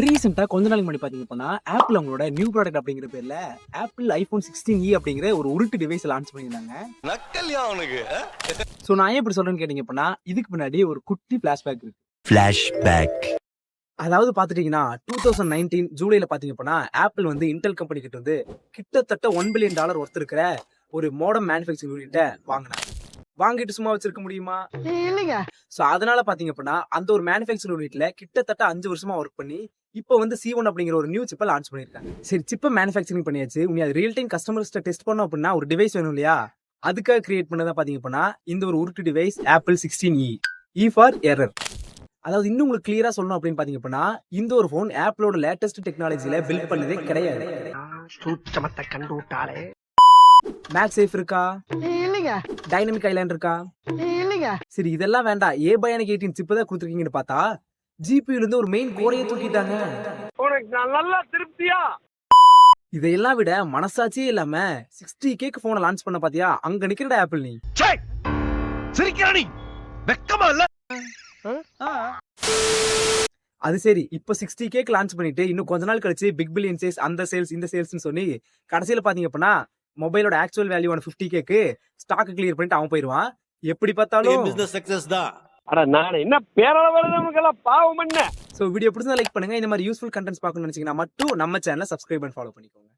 ரீசெண்டா கொஞ்ச நாளைக்கு முன்னாடி பாத்தீங்க அப்படின்னா ஆப்பிள் அவங்களோட நியூ ப்ராடக்ட் அப்படிங்கிற பேர்ல ஆப்பிள் ஐபோன் 16e அப்படிங்கிற ஒரு உருட்டு டிவைஸ் லான்ச் பண்ணியிருந்தாங்க. நக்கல்யா அவனுக்கு. ஸோ நான் ஏன் இப்படி சொல்றேன்னு கேட்டீங்க அப்படின்னா இதுக்கு முன்னாடி ஒரு குட்டி ஃபிளாஷ்பேக் இருக்கு. அதாவது பாத்துட்டீங்கன்னா 2019 ஜூலைல பாத்தீங்க அப்படின்னா ஆப்பிள் வந்து இன்டெல் கம்பெனி கிட்ட வந்து கிட்டத்தட்ட $1 பில்லியன் ஒர்த் இருக்கிற ஒரு மோடம் மேனுஃபேக்சரிங் யூனிட்டை வாங்கினாங்க. வாங்கிட்டு சும்மா வச்சிருக்க முடியுமா? இல்லைங்க. சோ அதனால பாத்தீங்க அப்படின்னா அந்த ஒரு மேனுஃபேக்சரிங் யூனிட்ல கிட்டத்தட்ட 5 வருஷமா ஒர்க் பண்ணி இப்போ வந்து C1 அப்படிங்கிற ஒரு நியூ சிப்பை லான்ச் பண்ணிருக்காங்க. சரி, சிப்பை மேனுஃபேக்சரிங் பண்ணியாச்சு, உனி அது ரியல் டைம் கஸ்டமர்ஸ்ட டெஸ்ட் பண்ணோம் அப்படின்னா ஒரு டிவைஸ் வேணும் இல்லையா? அதுக்காக கிரியேட் பண்ணதா பாத்தீங்க அப்படின்னா இந்த ஒரு உருட்டு device apple 16e. E for error. அதாவது இன்னும் உங்களுக்கு கிளியரா சொல்லணும் அப்படின்னு பாத்தீங்க அப்படின்னா இந்த ஒரு போன் ஆப்பிளோட லேட்டஸ்ட் டெக்னாலஜில பில்ட் பண்ணதே கிடையாது. சூட்சமத்தை கண்டு விட்டாலே. மேக் சேஃப் இருக்கா? இல்லைங்க. டைனமிக் ஐலாண்ட் இருக்கா? இல்லைங்க. சரி, இதெல்லாம் வேண்டாம், A-Bionic 18 சிப் தான் கொடுத்துருக்கீங்கன்னு பார்த்தா GPU இருந்து ஒரு மெயின் கோரையை தூக்கிட்டாங்க. நல்லா திருப்தியா? இதையெல்லாம் விட மனசாட்சியே இல்லாம 60K போனை லான்ச் பண்ண பாத்தியா? அங்க நிக்கிறடா ஆப்பிள் நீ. சிரிக்கிறானி வெக்கமா இல்ல? அது சரி, இப்போ 60K லான்ச் பண்ணிட்டு இன்னும் கொஞ்ச நாள் கழிச்சு பிக் பில்லியன் சேல்ஸ், அந்த சேல்ஸ் இந்த சேல்ஸ்னு சொல்லி கடைசியில பாத்தீங்க அப்படின்னா மொபைலோட actual value 50K stock clear பண்ணிட்டு அவன் போயிருவான். எப்படி பார்த்தாலும் பிசினஸ் சக்சஸ் தான். அட நான் என்ன பேரளவுல பாவம் பண்ண. சோ வீடியோ பிடிச்சா லைக் பண்ணுங்க. இந்த மாதிரி யூஸ்ஃபுல் கண்டென்ட்ஸ் பார்க்கணும்னு நினைச்சீங்கன்னா மட்டும் நம்ம சேனலை சப்ஸ்கிரைப் பண்ணி ஃபாலோ பண்ணிக்கோங்க.